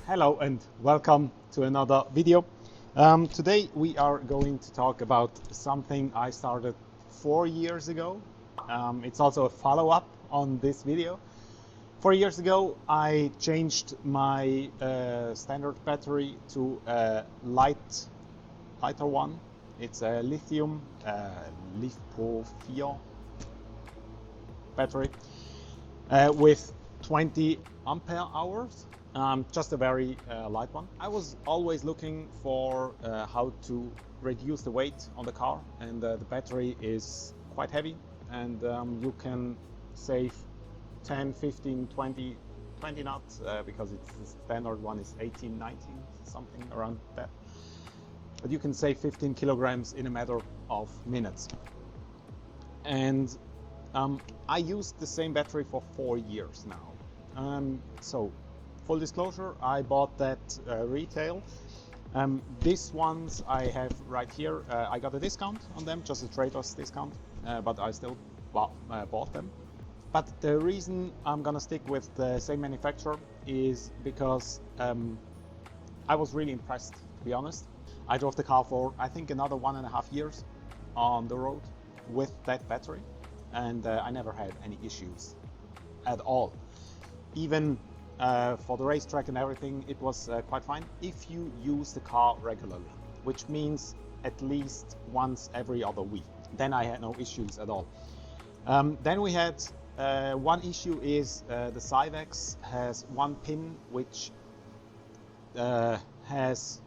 Hello and welcome to another video. Today we are going to talk about something I started 4 years ago. It's also a follow-up on this video. 4 years ago I changed my standard battery to a lighter one. It's a lithium LiFePO4 battery with 20 ampere hours. Just a very light one. I was always looking for how to reduce the weight on the car, and the battery is quite heavy, and you can save 10, 15, 20 knots because it's the standard one is 18, 19, something around that. But you can save 15 kilograms in a matter of minutes. And I used the same battery for 4 years now. So full disclosure, I bought that retail. These ones I have right here. I got a discount on them, just a trader's discount, but I still bought them. But the reason I'm gonna stick with the same manufacturer is because I was really impressed, to be honest. I drove the car for I think another 1.5 years on the road with that battery, and I never had any issues at all. Even for the racetrack and everything, it was quite fine if you use the car regularly, which means at least once every other week. Then I had no issues at all. Then we had one issue is the Syvex has one pin which has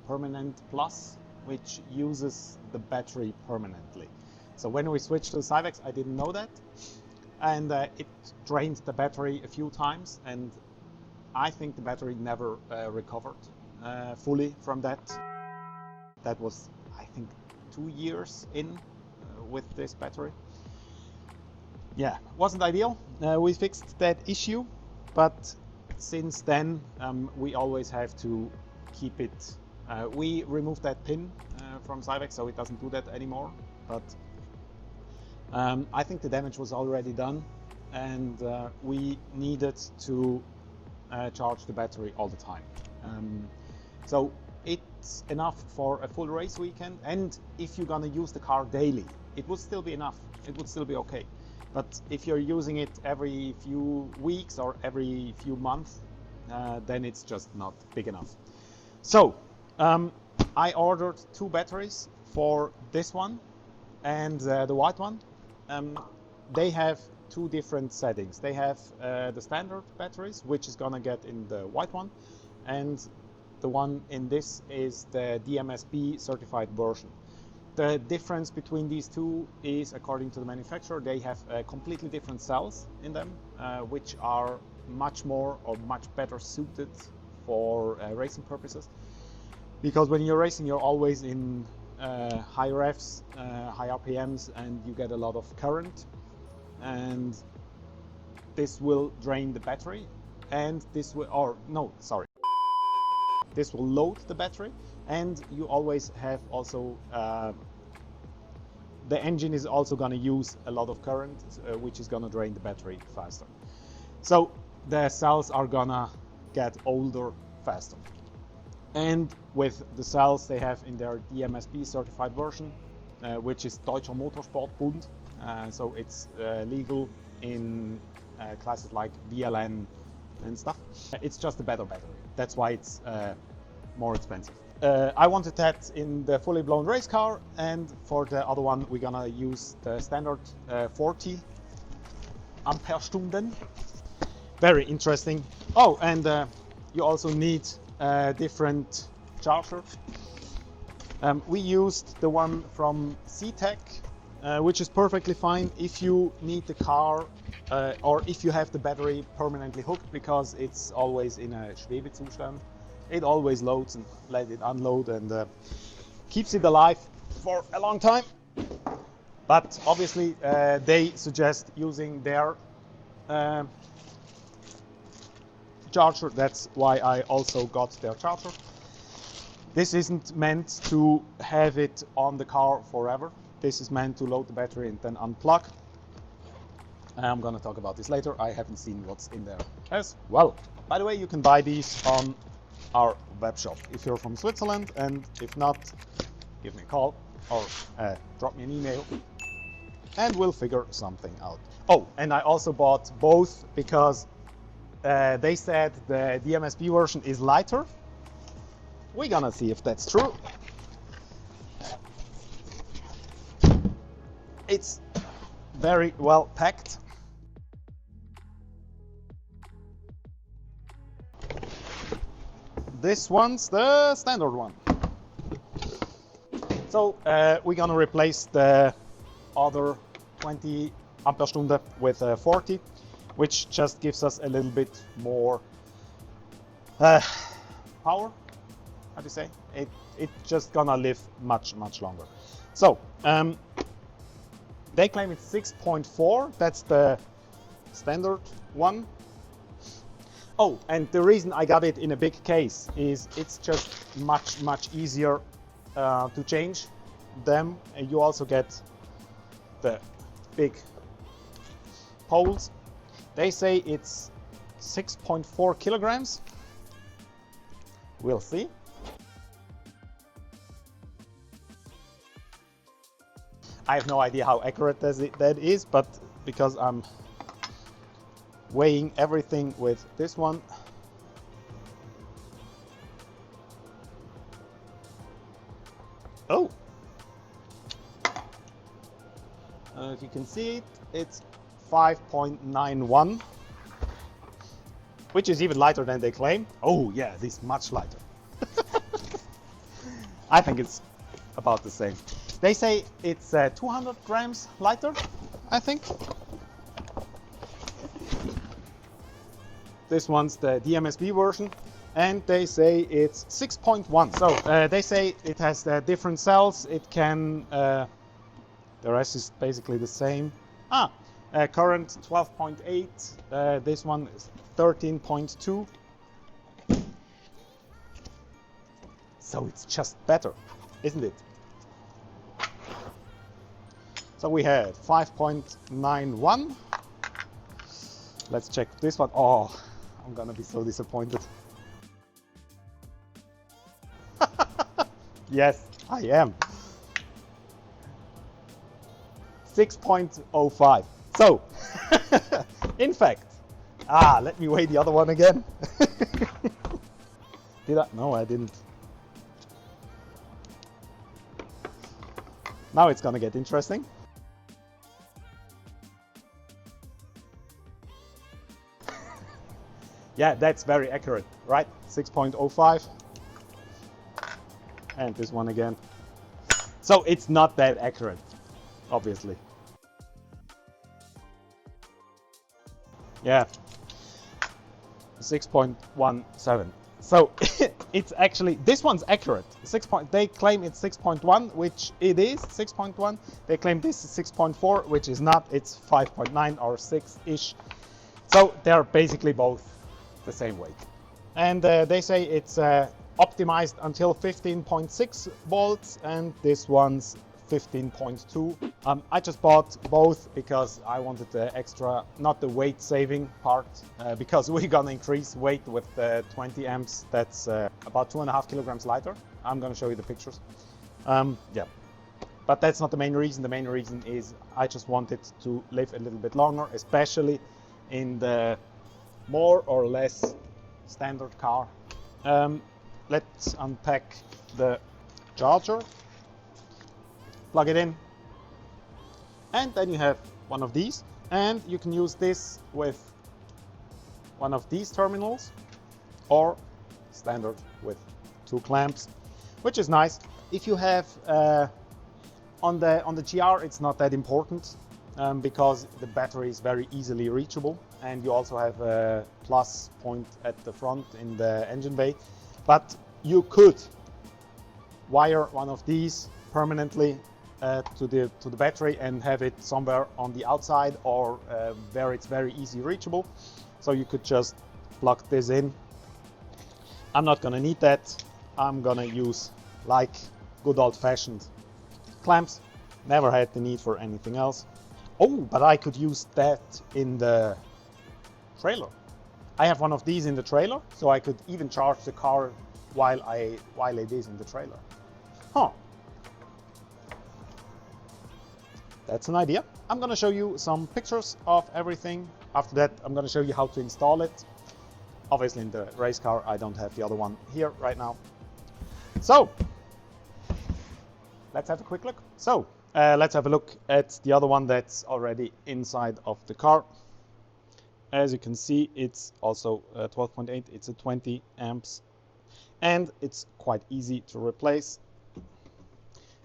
permanent plus, which uses the battery permanently. So when we switched to the Syvex, I didn't know that, and it drained the battery a few times, and I think the battery never recovered fully from that. That was, I think, 2 years in with this battery. Yeah, wasn't ideal. We fixed that issue, but since then we always have to keep it. We removed that pin from Syvex, so it doesn't do that anymore. But I think the damage was already done, and we needed to charge the battery all the time. So it's enough for a full race weekend, and if you're gonna use the car daily, it would still be enough. It would still be okay. But if you're using it every few weeks or every few months, then it's just not big enough. So I ordered 2 batteries for this one and the white one. They have 2 different settings. They have the standard batteries, which is gonna get in the white one, and the one in this is the DMSB certified version. The difference between these two is, according to the manufacturer, they have completely different cells in them, which are much more or much better suited for racing purposes. Because when you're racing, you're always in high revs, high RPMs, and you get a lot of current. And this will drain the battery, and this will, this will load the battery, and you always have also the engine is also going to use a lot of current, which is going to drain the battery faster. So the cells are gonna get older faster. And with the cells they have in their DMSB certified version, which is Deutscher Motorsportbund, so it's legal in classes like VLN and stuff. It's just a better battery. That's why it's more expensive. I wanted that in the fully blown race car, and for the other one we're gonna use the standard 40 ampere Stunden. Very interesting. Oh, and you also need a different charger. We used the one from C-Tech, which is perfectly fine if you need the car or if you have the battery permanently hooked, because it's always in a Schwebezustand. It always loads and let it unload, and keeps it alive for a long time. But obviously they suggest using their charger. That's why I also got their charger. This isn't meant to have it on the car forever. This is meant to load the battery and then unplug. I'm gonna talk about this later. I haven't seen what's in there as well. By the way, you can buy these on our web shop if you're from Switzerland, and if not, give me a call or drop me an email and we'll figure something out. Oh, and I also bought both because they said the DMSB version is lighter. We're gonna see if that's true. It's very well packed. This one's the standard one. So we're gonna replace the other 20 ampere stunde with 40, which just gives us a little bit more power. How do you say? It's just gonna live much longer. So they claim it's 6.4. That's the standard one. Oh, and the reason I got it in a big case is it's just much easier to change them. And you also get the big poles. They say it's 6.4 kilograms. We'll see. I have no idea how accurate that is, but because I'm weighing everything with this one. Oh! If you can see it, it's 5.91, which is even lighter than they claim. Oh yeah, this is much lighter. I think it's about the same. They say it's 200 grams lighter, I think. This one's the DMSB version, and they say it's 6.1. So they say it has different cells. It can, the rest is basically the same. Current 12.8. This one is 13.2. So it's just better, isn't it? So we had 5.91. Let's check this one. Oh, I'm gonna be so disappointed. Yes, I am. 6.05. So, in fact, let me weigh the other one again. Did I? No, I didn't. Now it's gonna get interesting. Yeah, that's very accurate, right? 6.05. And this one again. So it's not that accurate, obviously. Yeah, 6.17. So it's actually, this one's accurate. They claim it's 6.1, which it is 6.1. They claim this is 6.4, which is not. It's 5.9 or 6-ish. So they're basically both the same weight. And they say it's optimized until 15.6 volts, and this one's 15.2. I just bought both because I wanted the extra, not the weight saving part, because we're gonna increase weight with the 20 amps. That's about 2.5 kilograms lighter. I'm gonna show you the pictures. Yeah, but that's not the main reason. The main reason is I just wanted to live a little bit longer, especially in the more or less standard car. Let's unpack the charger, plug it in, and then you have one of these, and you can use this with one of these terminals or standard with 2 clamps, which is nice. If you have on the GR, it's not that important because the battery is very easily reachable, and you also have a plus point at the front in the engine bay. But you could wire one of these permanently to the battery and have it somewhere on the outside or where it's very easy reachable. So you could just plug this in. I'm not gonna need that. I'm gonna use like good old-fashioned clamps. Never had the need for anything else. Oh, but I could use that in the trailer. I have one of these in the trailer, so I could even charge the car while it is in the trailer. Huh. That's an idea. I'm going to show you some pictures of everything. After that, I'm going to show you how to install it. Obviously in the race car, I don't have the other one here right now. So, let's have a quick look. So, let's have a look at the other one that's already inside of the car. As you can see, it's also 12.8. It's a 20 amps. And it's quite easy to replace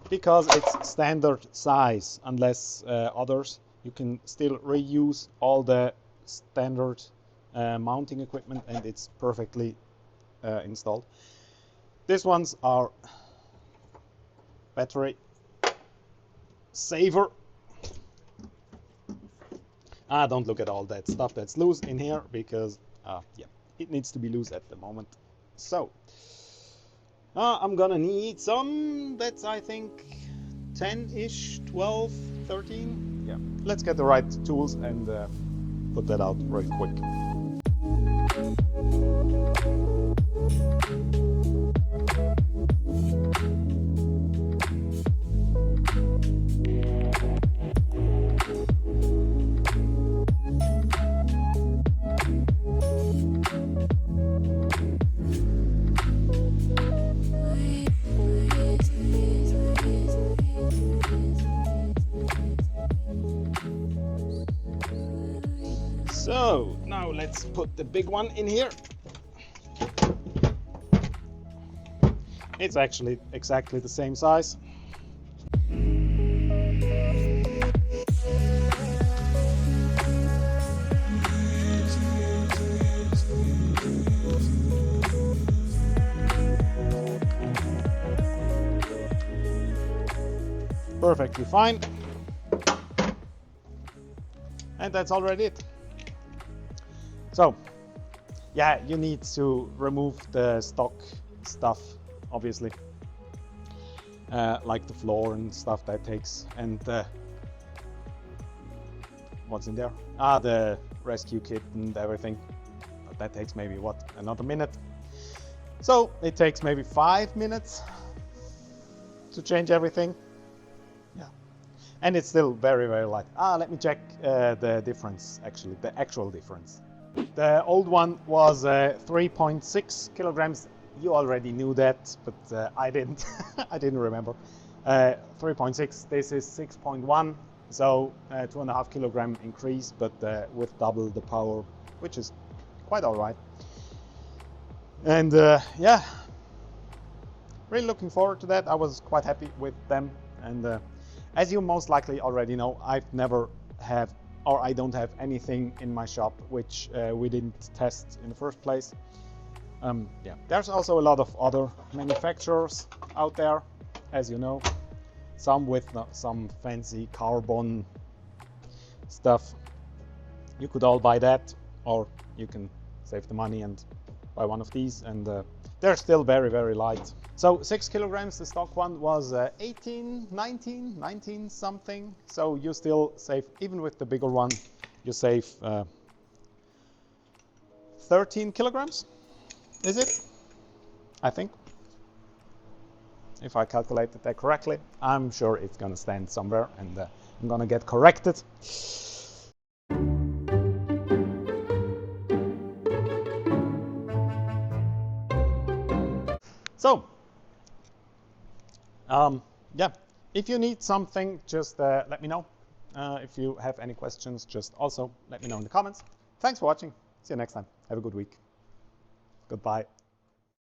because it's standard size. Unless others, you can still reuse all the standard mounting equipment, and it's perfectly installed. These ones are battery saver. Don't look at all that stuff that's loose in here because yeah, it needs to be loose at the moment. So I'm gonna need some, that's I think 10-ish, 12, 13. Yeah, let's get the right tools and put that out real quick. So now let's put the big one in here. It's actually exactly the same size. Perfectly fine. And that's already it. So, yeah, you need to remove the stock stuff, obviously, like the floor and stuff that takes, and what's in there? The rescue kit and everything. That takes maybe, what, another minute? So, it takes maybe 5 minutes to change everything. Yeah. And it's still very, very light. Let me check the difference, actually, the actual difference. The old one was 3.6 kilograms. You already knew that, but I didn't. I didn't remember. 3.6. This is 6.1. So 2.5 kilogram increase, but with double the power, which is quite all right. And yeah, really looking forward to that. I was quite happy with them. And as you most likely already know, I've never have, or I don't have anything in my shop which we didn't test in the first place. Yeah, there's also a lot of other manufacturers out there, as you know, some with some fancy carbon stuff. You could all buy that, or you can save the money and buy one of these, and they're still very, very light. So 6 kilograms, the stock one was 18, 19 something. So you still save, even with the bigger one, you save 13 kilograms, is it? I think. If I calculated that correctly, I'm sure it's gonna stand somewhere, and I'm gonna get corrected. So, yeah, if you need something, just let me know. If you have any questions, just also let me know in the comments. Thanks for watching. See you next time. Have a good week. Goodbye.